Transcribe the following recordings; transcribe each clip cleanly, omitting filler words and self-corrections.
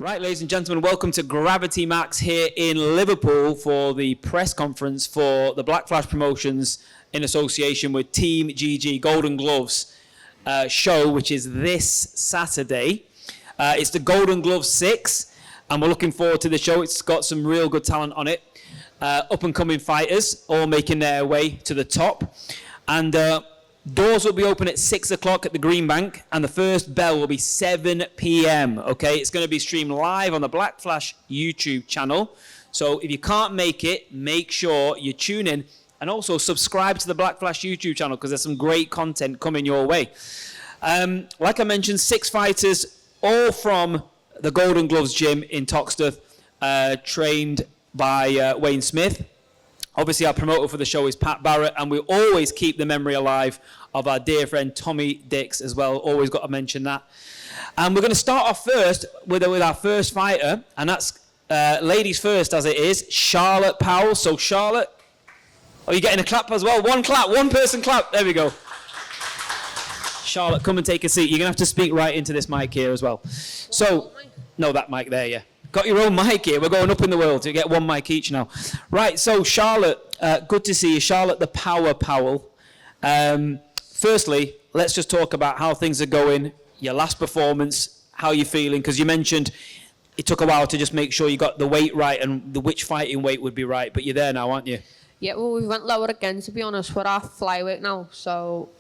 Right, ladies and gentlemen, welcome to Gravity Max here in Liverpool for the press conference for the Black Flash Promotions in association with Team GG Golden Gloves show, which is this Saturday. It's the Golden Gloves 6, and we're looking forward to the show. It's got some real good talent on it. Up-and-coming fighters all making their way to the top. And doors will be open at 6 o'clock at the Green Bank, and the first bell will be 7 p.m. Okay, it's going to be streamed live on the Black Flash YouTube channel. So if you can't make it, make sure you tune in and also subscribe to the Black Flash YouTube channel because there's some great content coming your way. Like I mentioned, 6 fighters, all from the Golden Gloves gym in Toxteth, trained by Wayne Smith. Obviously, our promoter for the show is Pat Barrett, and we always keep the memory alive of our dear friend Tommy Dix as well. Always got to mention that. And we're going to start off first with our first fighter, and that's ladies first, as it is, Charlotte Powell. So, Charlotte, are you getting a clap as well? One clap, one person clap. There we go. Charlotte, come and take a seat. You're going to have to speak right into this mic here as well. So, no, that mic there, yeah. Got your own mic here. We're going up in the world. You get one mic each now. Right, so Charlotte, good to see you. Charlotte the Power Powell. Firstly, let's just talk about how things are going, your last performance, how you're feeling, because you mentioned it took a while to just make sure you got the weight right and which fighting weight would be right, but you're there now, aren't you? Yeah, well, we went lower again, to be honest. We're at flyweight now, so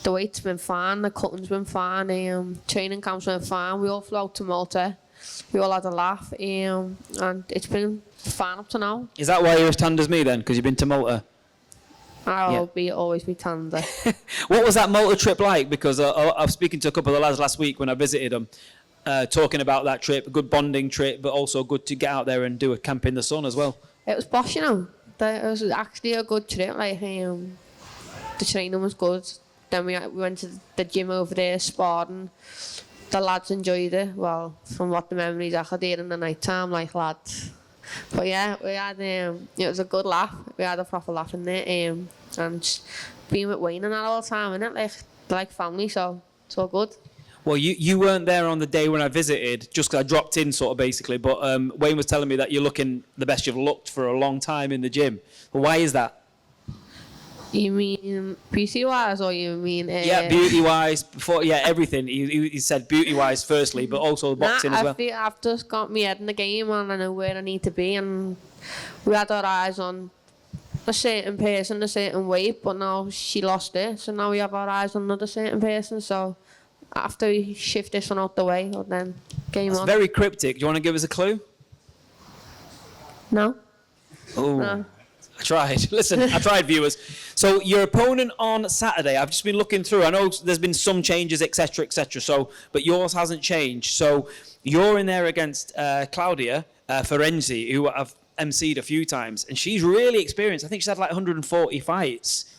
the weight's been fine, the cutting's been fine, training camp's been fine. We all flew out to Malta. We all had a laugh, and it's been fun up to now. Is that why you're as tanned as me then? Because you've been to Malta? I'll always be tanned. What was that Malta trip like? Because I was speaking to a couple of lads last week when I visited them, talking about that trip, a good bonding trip, but also good to get out there and do a camp in the sun as well. It was boss, you know. It was actually a good trip. Like, the training was good. Then we went to the gym over there, sparring. The lads enjoyed it. Well, from what the memories I had here in the night time, like lads. But yeah, we had it was a good laugh. We had a proper laugh in there, and just being with Wayne and that all the time, innit? Like family, so it's all good. Well, you weren't there on the day when I visited, just 'cause I dropped in sort of basically. But Wayne was telling me that you're looking the best you've looked for a long time in the gym. But why is that? You mean beauty-wise, or you mean... Yeah, beauty-wise, everything. He said beauty-wise firstly, but also boxing as well. I've just got my head in the game and I know where I need to be, and we had our eyes on a certain person, a certain weight, but now she lost it, so now we have our eyes on another certain person, so after we shift this one out the way, then game on. It's very cryptic. Do you want to give us a clue? No. Oh. No. I tried. Listen, I tried, viewers. So your opponent on Saturday, I've just been looking through. I know there's been some changes, etc., etc. So, but yours hasn't changed. So you're in there against Claudia Ferenzi, who I've emceed a few times, and she's really experienced. I think she's had like 140 fights.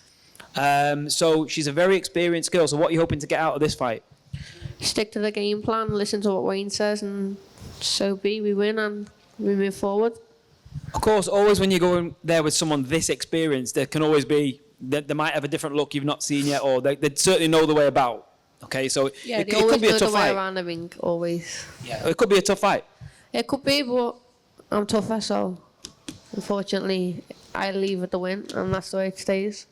So she's a very experienced girl. So what are you hoping to get out of this fight? Stick to the game plan, listen to what Wayne says, and we win and we move forward. Of course, always when you go in there with someone this experienced, there can always be, they might have a different look you've not seen yet, or they certainly know the way about. Okay, so it could be a tough fight. Around the ring, always. Yeah, it could be a tough fight. It could be, but I'm tougher, so unfortunately, I leave with the win, and that's the way it stays.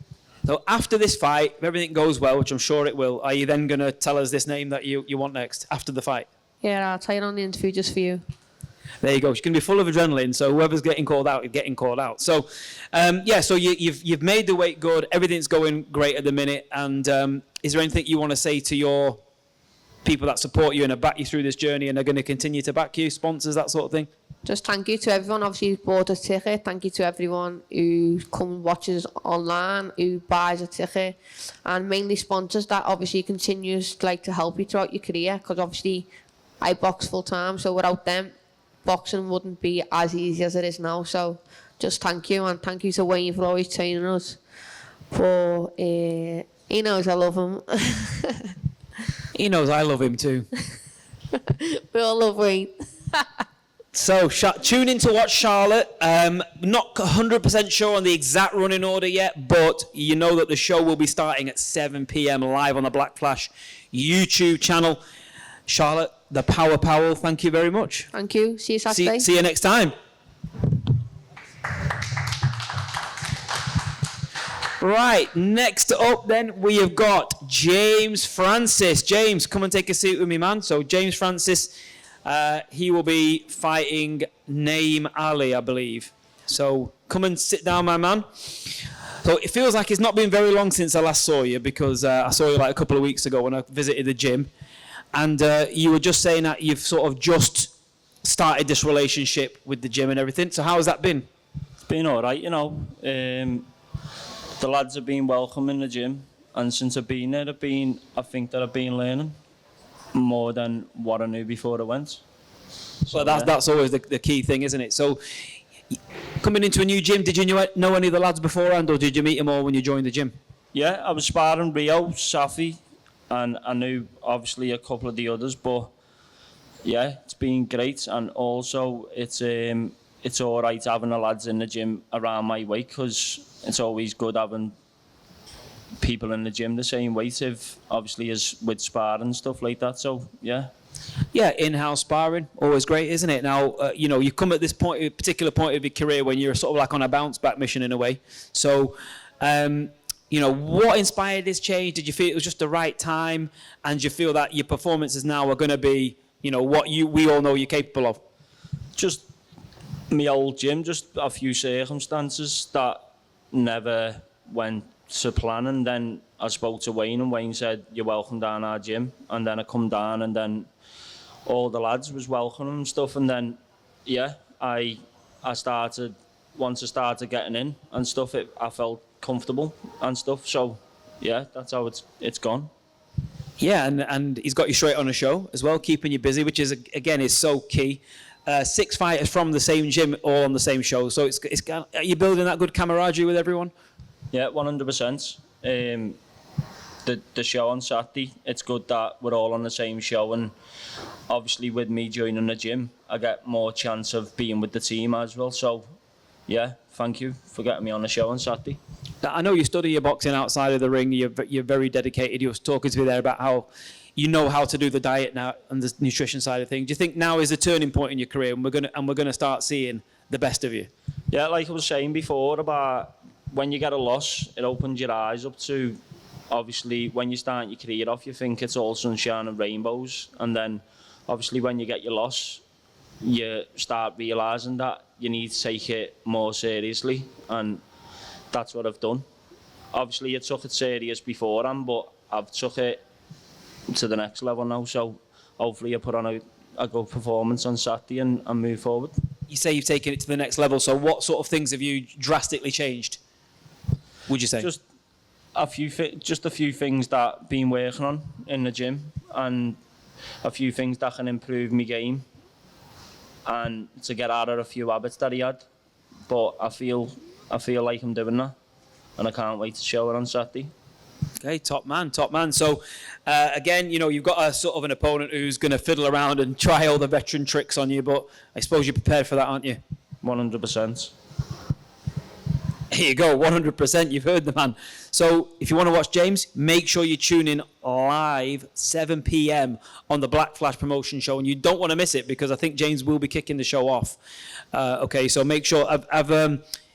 So after this fight, if everything goes well, which I'm sure it will, are you then going to tell us this name that you want next after the fight? Yeah, I'll tell you on the interview just for you. There you go. She's going to be full of adrenaline, so whoever's getting called out is getting called out. So, so you've made the weight good. Everything's going great at the minute. And is there anything you want to say to your people that support you and have backed you through this journey and are going to continue to back you, sponsors, that sort of thing? Just thank you to everyone, obviously, who's bought a ticket. Thank you to everyone who watches online, who buys a ticket, and mainly sponsors that obviously continues to help you throughout your career, because obviously I box full time, so without them, boxing wouldn't be as easy as it is now. So just thank you, and thank you to Wayne for always training us. For he knows I love him. He knows I love him too. We all love Wayne. So tune in to watch Charlotte. Not 100% sure on the exact running order yet, but you know that the show will be starting at 7 p.m. live on the Black Flash YouTube channel. Charlotte, the Power Powell. Thank you very much. Thank you. See you Saturday. See you next time. Right, next up then we have got James Francis. James, come and take a seat with me, man. So James Francis, he will be fighting Naeem Ali, I believe. So come and sit down, my man. So it feels like it's not been very long since I last saw you, because I saw you like a couple of weeks ago when I visited the gym. And you were just saying that you've sort of just started this relationship with the gym and everything. So how has that been? It's been all right, you know. The lads have been welcome in the gym, and since I've been there, I think that I've been learning more than what I knew before I went. So that's always the key thing, isn't it? So coming into a new gym, did you know any of the lads beforehand, or did you meet them all when you joined the gym? Yeah, I was sparring Rio, Safi, and I knew obviously a couple of the others, but yeah, it's been great. And also it's all right having the lads in the gym around my weight, because it's always good having people in the gym the same weight, if obviously as with sparring and stuff like that. So yeah. Yeah, in-house sparring, always great, isn't it? Now, you come at this particular point of your career when you're sort of like on a bounce-back mission in a way. So, what inspired this change? Did you feel it was just the right time? And do you feel that your performances now are going to be, what we all know you're capable of? Just my old gym, just a few circumstances that never went to plan. And then I spoke to Wayne, and Wayne said, "You're welcome down our gym." And then I come down, and then all the lads was welcoming and stuff. And then, yeah, I started, once I started getting in and stuff, I felt comfortable and stuff. So, yeah, that's how it's gone. Yeah, and he's got you straight on a show as well, keeping you busy, which is, again, is so key. 6 fighters from the same gym, all on the same show. So are you building that good camaraderie with everyone? Yeah, 100%. The show on Saturday, it's good that we're all on the same show, and obviously with me joining the gym, I get more chance of being with the team as well. So, yeah, thank you for getting me on the show on Saturday. I know you study your boxing outside of the ring. You're very dedicated. You were talking to me there about how you know how to do the diet now and the nutrition side of things. Do you think now is a turning point in your career, and we're gonna start seeing the best of you? Yeah, like I was saying before about when you get a loss, it opens your eyes up to, obviously, when you start your career off, you think it's all sunshine and rainbows. And then, obviously, when you get your loss, you start realising that you need to take it more seriously. And that's what I've done. Obviously, I took it serious beforehand, but I've took it to the next level now. So, hopefully, I put on a good performance on Saturday and move forward. You say you've taken it to the next level. So what sort of things have you drastically changed, would you say? Just a few things that I've been working on in the gym, and a few things that can improve my game, and to get out of a few habits that he had. But I feel like I'm doing that, and I can't wait to show it on Saturday. Okay, top man. So, again, you've got a sort of an opponent who's going to fiddle around and try all the veteran tricks on you, but I suppose you're prepared for that, aren't you? 100%. Here you go, 100%. You've heard the man. So, if you want to watch James, make sure you tune in live 7 p.m. on the Black Flash promotion show, and you don't want to miss it, because I think James will be kicking the show off. Okay, so make sure.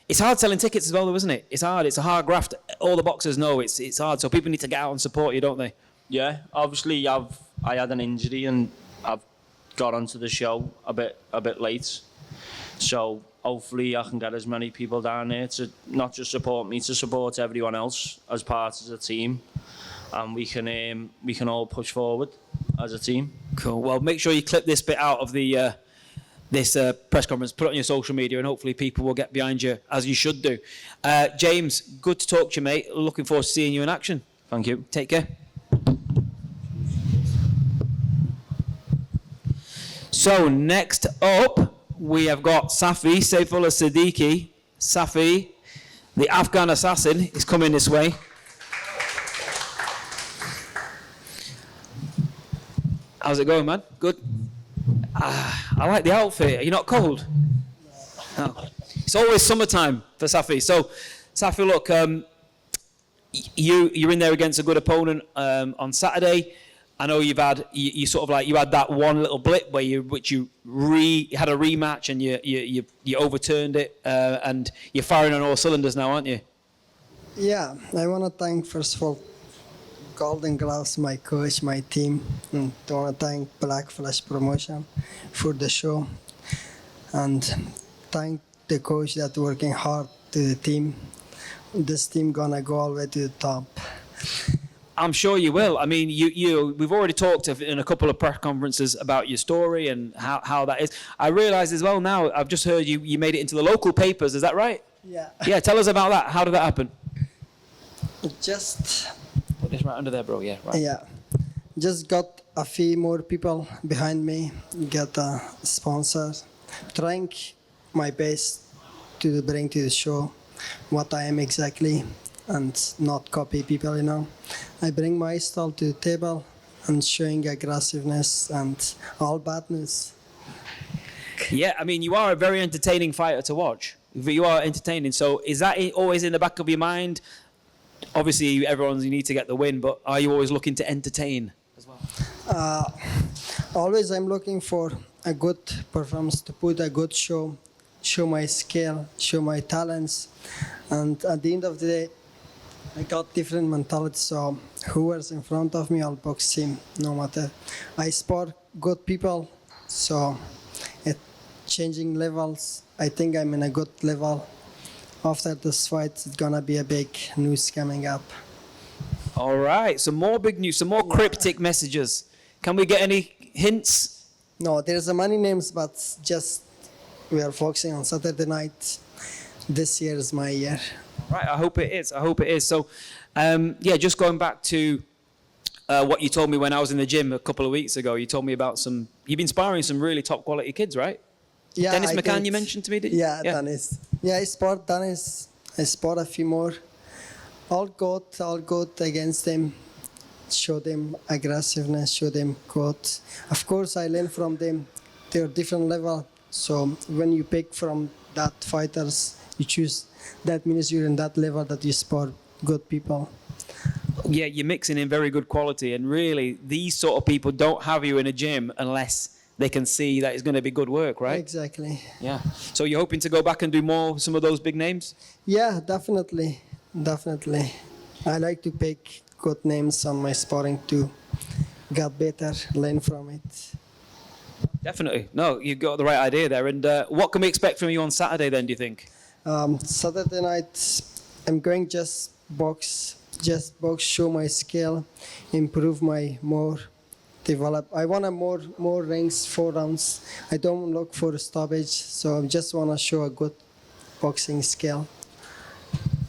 It's hard selling tickets as well, though, isn't it? It's hard. It's a hard graft. All the boxers know it's hard. So people need to get out and support you, don't they? Yeah, obviously I had an injury, and I've got onto the show a bit late. So hopefully I can get as many people down there to not just support me, to support everyone else as part of the team, and we can all push forward as a team. Cool. Well, make sure you clip this bit out of the this press conference, put it on your social media, and hopefully people will get behind you, as you should do. James, good to talk to you, mate. Looking forward to seeing you in action. Thank you. Take care. So next up, we have got Safi Saifullah Siddiqui. Safi, the Afghan assassin, is coming this way. How's it going, man? Good? I like the outfit. Are you not cold? No. It's always summertime for Safi. So, Safi, look, you're in there against a good opponent on Saturday. I know you've had you sort of like you had that one little blip where you had a rematch and you overturned it and you're firing on all cylinders now, aren't you? Yeah, I want to thank first of all Golden Gloves, my coach, my team, and I want to thank Black Flash Promotion for the show, and thank the coach that working hard to the team. This team gonna go all the way to the top. I'm sure you will. I mean, we've already talked in a couple of press conferences about your story and how that is. I realise as well now, I've just heard you made it into the local papers, is that right? Yeah. Yeah, tell us about that. How did that happen? Just Put this right under there, bro, yeah, right. yeah, just got a few more people behind me, get a sponsor, trying my best to bring to the show what I am exactly and not copy people, you know. I bring my style to the table and showing aggressiveness and all badness. Yeah, I mean, you are a very entertaining fighter to watch. You are entertaining. So is that always in the back of your mind? Obviously, you need to get the win, but are you always looking to entertain as well? Always I'm looking for a good performance, to put a good show my skill, show my talents. And at the end of the day, I got different mentality, so whoever's in front of me, I'll box him, no matter. I spot good people, so it changing levels. I think I'm in a good level. After this fight, it's gonna be a big news coming up. All right, some more big news, some more cryptic messages. Can we get any hints? No, there's a many names, but just we are focusing on Saturday night. This year is my year. Right, I hope it is. I hope it is. So, yeah, just going back to what you told me when I was in the gym a couple of weeks ago. You told me about you've been sparring some really top quality kids, right? Yeah, Dennis I McCann, did. you mentioned to me, did you? Yeah, Dennis. Yeah, I spot Dennis. I spot a few more. All good against them. Show them aggressiveness, show them good. Of course, I learn from them. They're different level. So when you pick from that fighters, you choose. That means you're in that level that you spot good people. Yeah, you're mixing in very good quality, and really, these sort of people don't have you in a gym unless they can see that it's going to be good work, right? Exactly. Yeah. So you're hoping to go back and do more some of those big names? Yeah, definitely. I like to pick good names on my sparring to get better, learn from it. Definitely. No, you've got the right idea there. And what can we expect from you on Saturday then, do you think? Saturday night, I'm going just box, show my skill, improve my more, develop. I want more rings, 4 rounds. I don't look for a stoppage, so I just want to show a good boxing skill.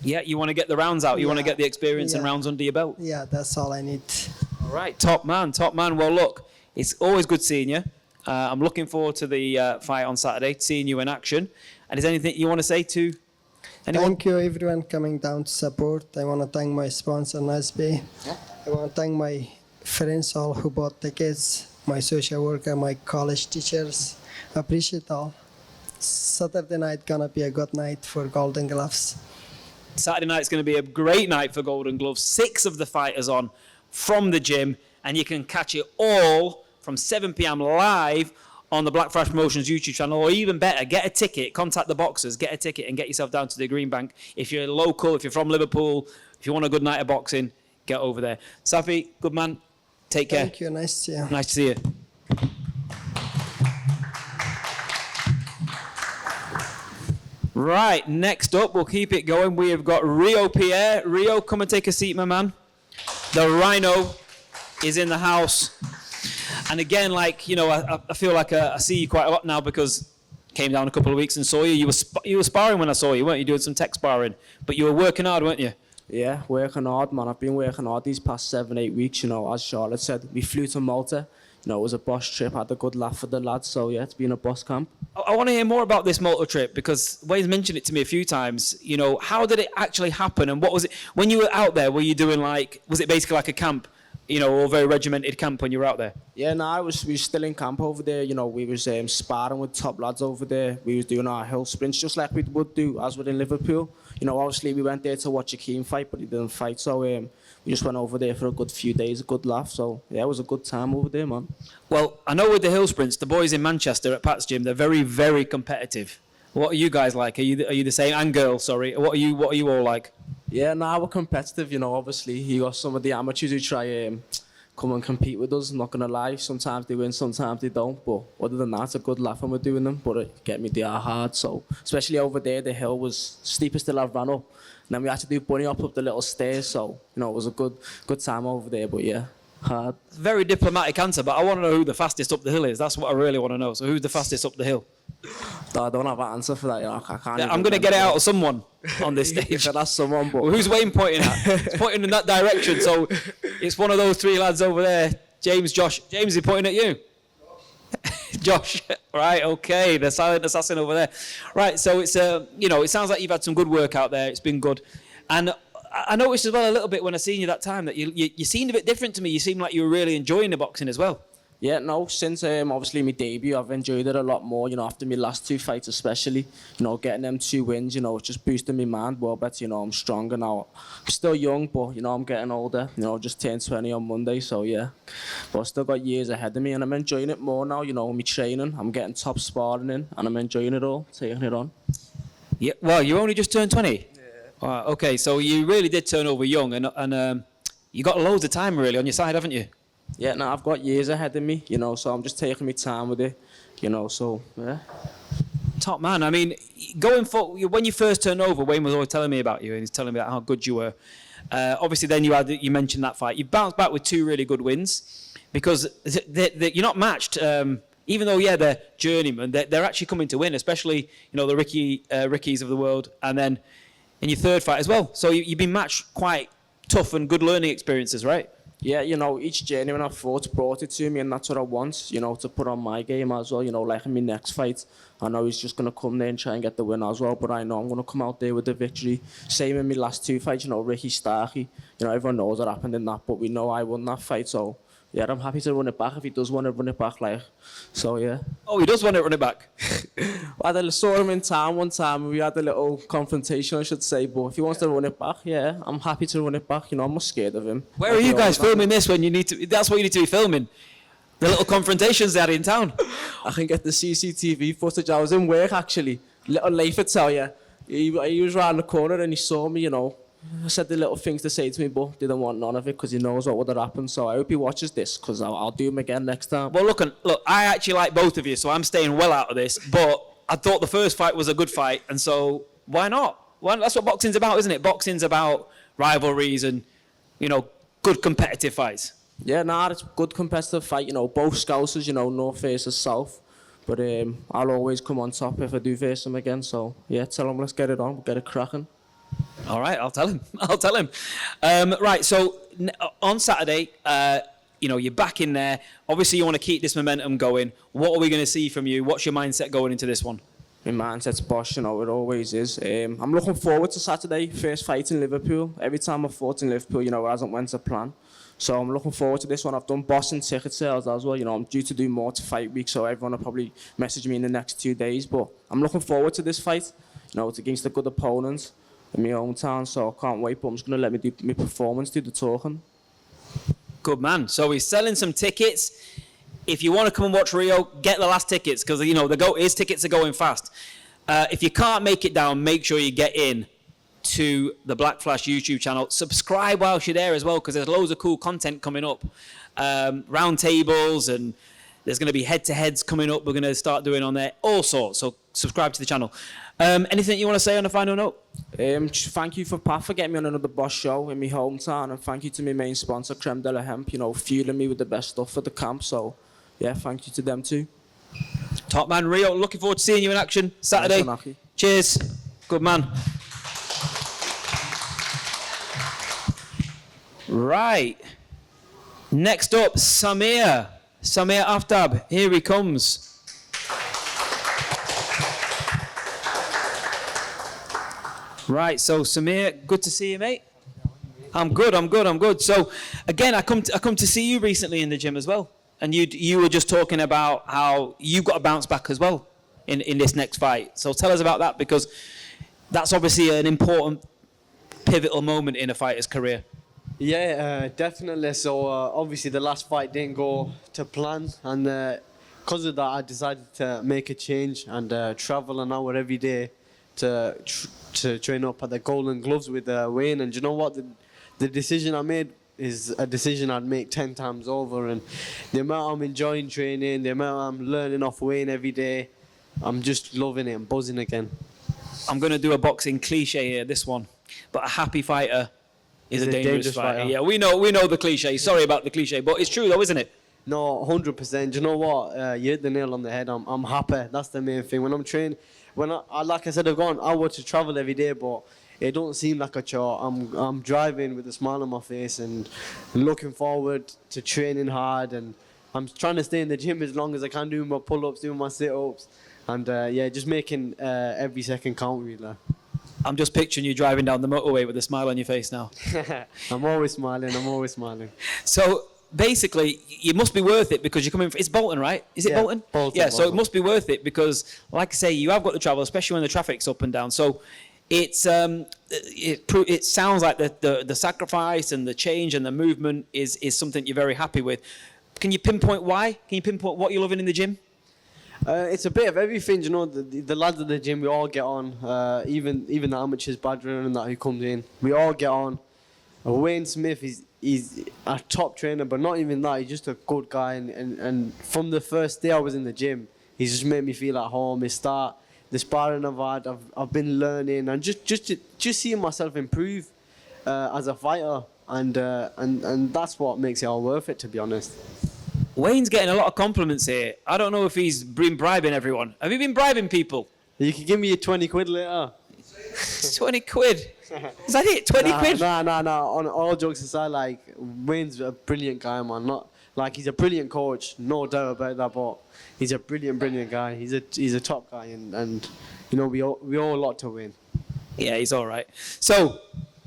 Yeah, you want to get the rounds out. You want to Yeah. get the experience and Yeah. rounds under your belt. Yeah, that's all I need. All right, top man. Well, look, it's always good seeing you. I'm looking forward to the fight on Saturday, seeing you in action. And is there anything you want to say to anyone? Thank you, everyone coming down to support. I want to thank my sponsor, Nasby. Yeah. I want to thank my friends all who bought tickets, my social worker, my college teachers. Appreciate all. Saturday night gonna be a good night for Golden Gloves. Saturday night's going to be a great night for Golden Gloves. 6 of the fighters on from the gym, and you can catch it all from 7 p.m. live on the Black Flash Promotions YouTube channel, or even better, get a ticket, contact the boxers, get a ticket and get yourself down to the Green Bank. If you're local, if you're from Liverpool, if you want a good night of boxing, get over there. Safi, good man. Take care. Thank you. Nice to see you. Nice to see you. Right, next up, we'll keep it going. We have got Rio Pierre. Rio, come and take a seat, my man. The Rhino is in the house. And again, like, you know, I feel like I see you quite a lot now because I came down a couple of weeks and saw you. You were sparring when I saw you, weren't you? Doing some tech sparring. But you were working hard, weren't you? Yeah, working hard, man. I've been working hard these past 7-8 weeks, you know, as Charlotte said. We flew to Malta. You know, it was a boss trip. Had a good laugh with the lads. So, yeah, it's been a boss camp. I want to hear more about this Malta trip because Wayne's mentioned it to me a few times. You know, how did it actually happen and what was it? When you were out there, were you doing was it basically like a camp all very regimented camp when you were out there? Yeah, no, we was still in camp over there. We was sparring with top lads over there. We was doing our hill sprints just like we would do as we're in Liverpool. Obviously we went there to watch Akeem fight, but he didn't fight. So we just went over there for a good few days, a good laugh. So yeah, it was a good time over there, man. Well, I know with the hill sprints, the boys in Manchester at Pat's gym, they're very, very competitive. What are you guys like? Are you the same? And girls, sorry. What are you all like? Yeah, no, we're competitive. Obviously you got some of the amateurs who try come and compete with us. I'm not gonna lie. Sometimes they win, sometimes they don't. But other than that, it's a good laugh when we're doing them. But it get me, they are hard. So especially over there, the hill was steepest till I've ran up. And then we had to do bunny up the little stairs. So it was a good time over there. But yeah, hard. Very diplomatic answer, but I want to know who the fastest up the hill is. That's what I really want to know. So who's the fastest up the hill? No, I don't have an answer for that. I can't. Yeah, I'm going to get it out of someone on this stage. That's someone. But well, who's Wayne pointing at? He's pointing in that direction. So it's one of those three lads over there. James, Josh. James is pointing at you. Josh. Right. Okay. The silent assassin over there. Right. So it's it sounds like you've had some good work out there. It's been good, and I noticed as well a little bit when I seen you that time that you seemed a bit different to me. You seemed like you were really enjoying the boxing as well. Yeah, no, since obviously my debut, I've enjoyed it a lot more, after my last two fights especially, getting them 2 wins, it's just boosting my mind well better, I'm stronger now. I'm still young, but, I'm getting older, just turned 20 on Monday, so yeah. But I've still got years ahead of me, and I'm enjoying it more now, my training, I'm getting top sparring in, and I'm enjoying it all, taking it on. Yeah, well, you only just turned 20? Yeah. Okay, so you really did turn over young, and you got loads of time really on your side, haven't you? Yeah, no, I've got years ahead of me, so I'm just taking my time with it, so, yeah. Top man. I mean, going for when you first turned over, Wayne was always telling me about you, and he's telling me about how good you were. Obviously, then you mentioned that fight. You bounced back with 2 really good wins, because you're not matched. Even though, yeah, they're journeymen, they're actually coming to win, especially, the Rickies of the world, and then in your third fight as well. So you've been matched quite tough and good learning experiences, right? Yeah, each journey when I fought brought it to me, and that's what I want, to put on my game as well, like in my next fight. I know he's just going to come there and try and get the win as well, but I know I'm going to come out there with the victory. Same in my last 2 fights, Ricky Starkey, everyone knows what happened in that, but we know I won that fight, so yeah, I'm happy to run it back if he does want to run it back, so yeah. Oh, he does want to run it back? I saw him in town one time, and we had a little confrontation, I should say, but if he wants to run it back, yeah, I'm happy to run it back, I'm not scared of him. Where are you guys filming this when you need to, that's what you need to be filming? The little confrontations they had in town? I can get the CCTV footage, I was in work actually, little late to tell you, he was round the corner and he saw me, I said the little things to say to me, but didn't want none of it because he knows what would have happened. So I hope he watches this, because I'll do him again next time. Well, look, I actually like both of you, so I'm staying well out of this. But I thought the first fight was a good fight, and so why not? Well, that's what boxing's about, isn't it? Boxing's about rivalries and, good competitive fights. Yeah, it's a good competitive fight. Both Scousers, North versus South. But I'll always come on top if I do face him again. So, yeah, tell him let's get it on. We'll get it cracking. All right, I'll tell him. Right, so on Saturday, you're back in there. Obviously, you want to keep this momentum going. What are we going to see from you? What's your mindset going into this one? My mindset's bosh, it always is. I'm looking forward to Saturday, first fight in Liverpool. Every time I've fought in Liverpool, it hasn't went to plan. So I'm looking forward to this one. I've done Boston ticket sales as well. I'm due to do more to fight week, so everyone will probably message me in the next 2 days. But I'm looking forward to this fight. It's against a good opponent in my hometown, so I can't wait, but I'm just going to let me do my performance, do the talking. Good man. So he's selling some tickets. If you want to come and watch Rio, get the last tickets, because, his tickets are going fast. If you can't make it down, make sure you get in to the Black Flash YouTube channel. Subscribe whilst you're there as well, because there's loads of cool content coming up. Round tables, and there's going to be head-to-heads coming up we're going to start doing on there. All sorts. So subscribe to the channel. Anything you want to say on a final note? Thank you for Pat for getting me on another boss show in my hometown, and thank you to my main sponsor, Creme de la Hemp, fueling me with the best stuff for the camp. So, yeah, thank you to them too. Top man, Rio. Looking forward to seeing you in action Saturday. Nice one, cheers. Good man. Right. Next up, Samir Aftab. Here he comes. Right, so Samir, good to see you, mate. I'm good. So, again, I come to see you recently in the gym as well. And you were just talking about how you got to bounce back as well in this next fight. So tell us about that, because that's obviously an important pivotal moment in a fighter's career. Yeah, definitely. So obviously the last fight didn't go to plan, and because of that I decided to make a change and travel an hour every day to train up at the Golden Gloves with Wayne. And you know what? The decision I made is a decision I'd make 10 times over, and the amount I'm enjoying training, the amount I'm learning off Wayne every day, I'm just loving it and buzzing again. I'm going to do a boxing cliche here, this one, but a happy fighter is a dangerous fighter. Yeah, we know the cliche. Sorry about the cliche, but it's true though, isn't it? No, 100%. You know what? You hit the nail on the head. I'm happy. That's the main thing. When I'm training, like I said, I've gone hour to travel every day, but it don't seem like a chore. I'm driving with a smile on my face and looking forward to training hard, and I'm trying to stay in the gym as long as I can, doing my pull-ups, doing my sit-ups, and just making every second count, really. I'm just picturing you driving down the motorway with a smile on your face now. I'm always smiling. So basically, it must be worth it because you're coming. It's Bolton, right? Is it Yeah, Bolton? Bolton, Yeah. So it Bolton. must be worth it because, like I say, you have got to travel, especially when the traffic's up and down. So it sounds like the sacrifice and the change and the movement is something you're very happy with. Can you pinpoint why? Can you pinpoint what you're loving in the gym? It's a bit of everything, you know. The lads at the gym, we all get on. Even the amateurs, Badger and that who comes in, we all get on. Wayne Smith he's a top trainer, but not even that. He's just a good guy, and from the first day I was in the gym, he's just made me feel at home. The sparring I've had, I've been learning, and just seeing myself improve as a fighter, and that's what makes it all worth it, to be honest. Wayne's getting a lot of compliments here. I don't know if he's been bribing everyone. Have you been bribing people? You can give me your 20 quid later. 20 quid. Is that it? 20 quid? Nah. On all jokes aside, like, Wayne's a brilliant guy, man. Not like he's a brilliant coach, no doubt about that. But he's a brilliant guy. He's a top guy, and you know we owe a lot to Wayne. Yeah, he's all right. So,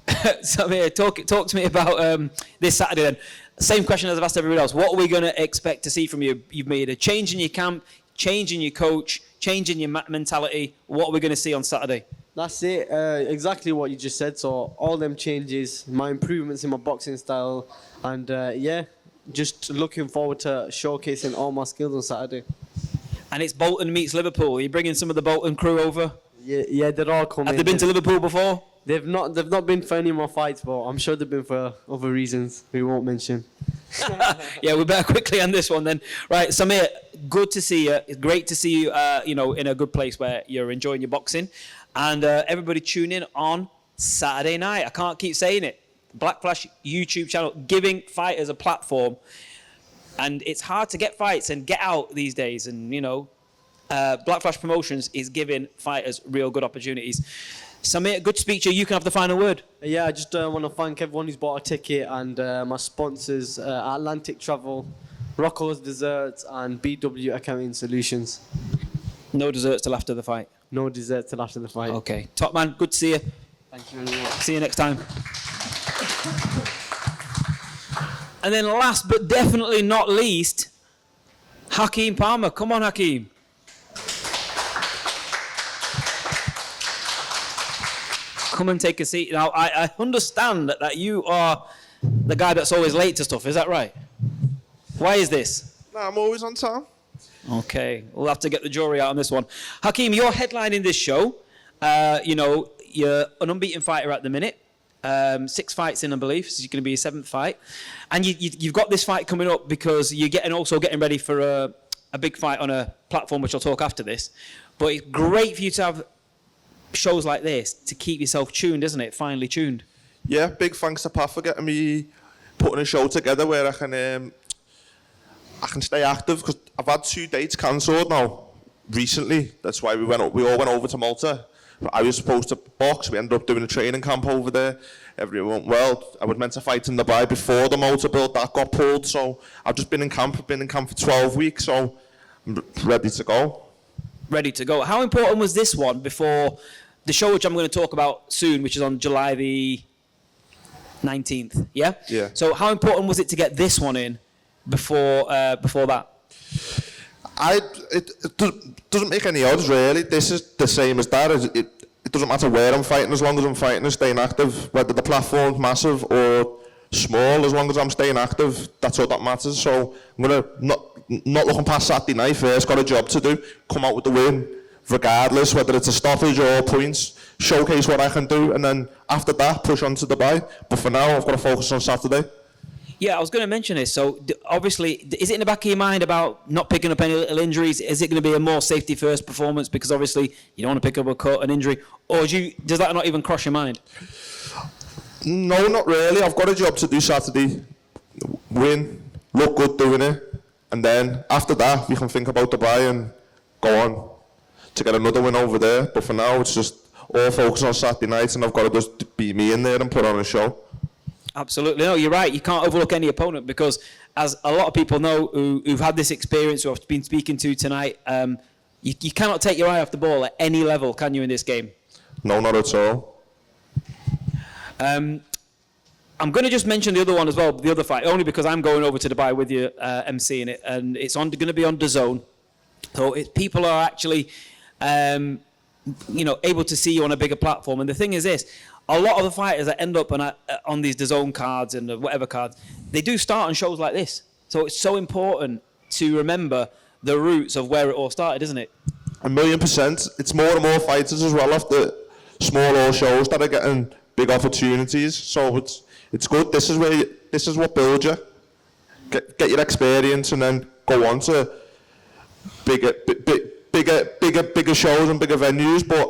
Samir, talk to me about this Saturday then. Same question as I've asked everybody else. What are we going to expect to see from you? You've made a change in your camp, change in your coach, change in your mentality. What are we going to see on Saturday? That's it. Exactly what you just said. So all them changes, my improvements in my boxing style, and just looking forward to showcasing all my skills on Saturday. And it's Bolton meets Liverpool. Are you bringing some of the Bolton crew over? Yeah, they're all coming. Have they been to Liverpool before? They've not been for any more fights, but I'm sure they've been for other reasons we won't mention. Yeah, we better quickly end this one then. Right, Samir, good to see you. It's great to see you, in a good place where you're enjoying your boxing. And everybody tune in on Saturday night. I can't keep saying it. Black Flash YouTube channel, giving fighters a platform. And it's hard to get fights and get out these days. And, Black Flash Promotions is giving fighters real good opportunities. Samir, good to speak to you. You can have the final word. Yeah, I just want to thank everyone who's bought a ticket and my sponsors, Atlantic Travel, Rocco's Desserts, and BW Accounting Solutions. No desserts till after the fight. No dessert till after the fight. Okay. Top man, good to see you. Thank you very much. See you next time. And then last but definitely not least, Hakeem Palmer. Come on, Hakeem. Come and take a seat. Now, I understand that you are the guy that's always late to stuff. Is that right? Why is this? No, I'm always on time. Okay, we'll have to get the jury out on this one. Hakeem, you're headlining this show. You're an unbeaten fighter at the minute. 6 fights in, I believe. So you're going to be your 7th fight. And you've got this fight coming up because you're getting ready for a big fight on a platform, which I'll talk after this. But it's great for you to have shows like this to keep yourself tuned, isn't it? Finely tuned. Yeah, big thanks to Pat for getting me putting a show together where I can stay active, because I've had 2 dates cancelled now recently. That's why we all went over to Malta. I was supposed to box. We ended up doing a training camp over there. Everything went well. I was meant to fight in Dubai before the Malta build. That got pulled. So I've just been in camp. I've been in camp for 12 weeks. So I'm ready to go. Ready to go. How important was this one before the show, which I'm going to talk about soon, which is on July the 19th, yeah? Yeah. So how important was it to get this one in before that? It doesn't make any odds really. This is the same as that. It doesn't matter where I'm fighting, as long as I'm fighting and staying active, whether the platform's massive or small, as long as I'm staying active, that's all that matters. So I'm gonna not looking past Saturday night first, got a job to do, come out with the win, regardless whether it's a stoppage or points, showcase what I can do, and then after that push on to Dubai. But for now, I've got to focus on Saturday. Yeah, I was going to mention this. So obviously, is it in the back of your mind about not picking up any little injuries? Is it going to be a more safety first performance because obviously you don't want to pick up a cut, an injury, or does that not even cross your mind? No, not really. I've got a job to do Saturday, win, look good doing it, and then after that we can think about Dubai and go on to get another win over there. But for now, it's just all focus on Saturday night, and I've got to just be me in there and put on a show. Absolutely. No, you're right. You can't overlook any opponent because, as a lot of people know who've had this experience, who I've been speaking to tonight, you cannot take your eye off the ball at any level, can you, in this game? No, not at all. I'm going to just mention the other one as well, the other fight, only because I'm going over to Dubai with you, emceeing it, and it's going to be on DAZN. So people are actually, able to see you on a bigger platform. And the thing is this. A lot of the fighters that end up on these DAZN cards and whatever cards, they do start on shows like this. So it's so important to remember the roots of where it all started, isn't it? 1,000,000%. It's more and more fighters as well off the smaller shows that are getting big opportunities. So it's good. This is what builds you. Get your experience and then go on to bigger shows and bigger venues. But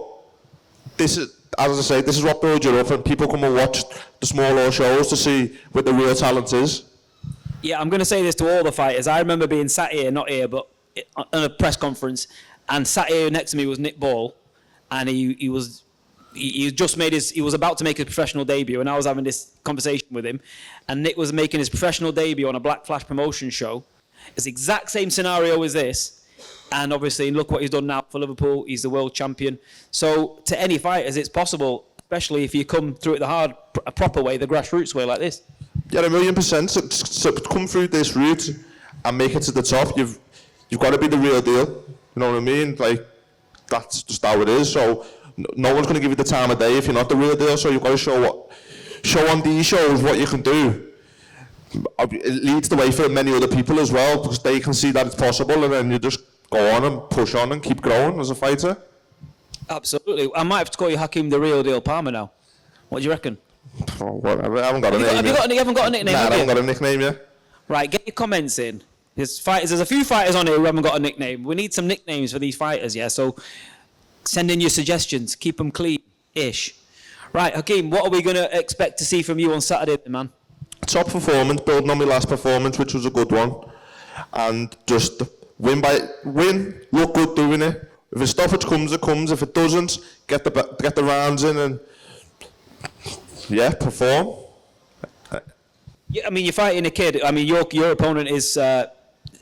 this is, as I say, this is what builds you up, and people come and watch the smaller shows to see what the real talent is. Yeah, I'm going to say this to all the fighters. I remember being sat here, not here, but on a press conference, and sat here next to me was Nick Ball, and he was about to make his professional debut, and I was having this conversation with him, and Nick was making his professional debut on a Black Flash promotion show. It's the exact same scenario as this. And obviously, look what he's done now for Liverpool. He's the world champion. So to any fighters, it's possible, especially if you come through it a proper way, the grassroots way like this. Yeah, 1,000,000%. So to come through this route and make it to the top, you've got to be the real deal. You know what I mean? Like, that's just how it is. So no one's going to give you the time of day if you're not the real deal. So you've got to show on these shows what you can do. It leads the way for many other people as well, because they can see that it's possible, and then you just go on and push on and keep growing as a fighter. Absolutely. I might have to call you Hakeem the Real Deal Palmer now. What do you reckon? Oh, whatever. I haven't got a name yet. You haven't got a nickname, Nah, have I you? haven't got a nickname yet. Right, get your comments in. There's a few fighters on here who haven't got a nickname. We need some nicknames for these fighters, yeah? So send in your suggestions. Keep them clean-ish. Right, Hakeem, what are we going to expect to see from you on Saturday, man? Top performance, building on my last performance, which was a good one. And just win, look good doing it. If a stoppage comes, it comes. If it doesn't, get the rounds in and, yeah, perform. Yeah, I mean, you're fighting a kid. I mean, your opponent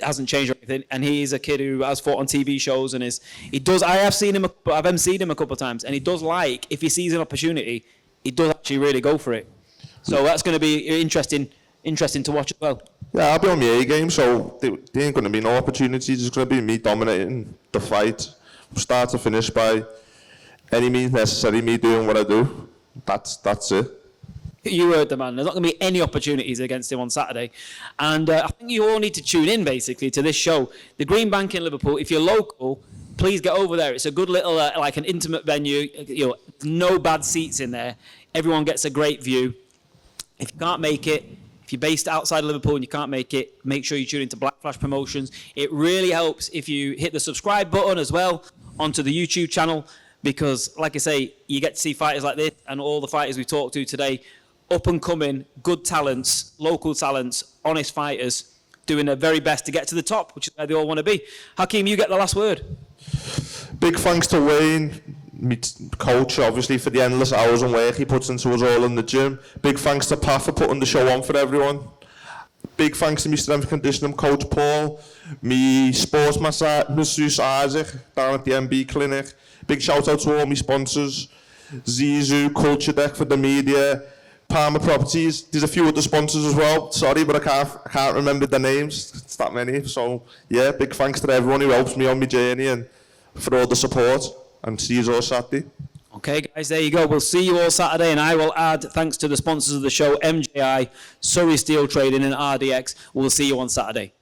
hasn't changed or anything, and he is a kid who has fought on TV shows and he does. I have seen him, I've emceed him a couple of times, and he does if he sees an opportunity, he does actually really go for it. So that's going to be interesting to watch as well. Yeah, I'll be on my A game, so there ain't going to be no opportunities. It's going to be me dominating the fight, start to finish, by any means necessary, me doing what I do. That's it. You heard the man. There's not going to be any opportunities against him on Saturday. And I think you all need to tune in, basically, to this show. The Green Bank in Liverpool. If you're local, please get over there. It's a good little, like an intimate venue. No bad seats in there. Everyone gets a great view. If you can't make it, if you're based outside of Liverpool and you can't make it, make sure you tune into Black Flash Promotions. It really helps if you hit the subscribe button as well onto the YouTube channel, because, like I say, you get to see fighters like this and all the fighters we talked to today, up and coming, good talents, local talents, honest fighters, doing their very best to get to the top, which is where they all want to be. Hakeem, you get the last word. Big thanks to Wayne, my coach, obviously, for the endless hours and work he puts into us all in the gym. Big thanks to Pat for putting the show on for everyone. Big thanks to my strength and conditioning coach Paul, me sports masseuse Isaac down at the MB clinic. Big shout out to all my sponsors, Zizu, Culture Deck for the media, Palmer Properties. There's a few other sponsors as well. Sorry, but I can't remember the names. It's that many. So yeah, big thanks to everyone who helps me on my journey and for all the support. And see you all Saturday. Okay, guys, there you go. We'll see you all Saturday, and I will add thanks to the sponsors of the show, MJI, Surrey Steel Trading, and RDX. We'll see you on Saturday.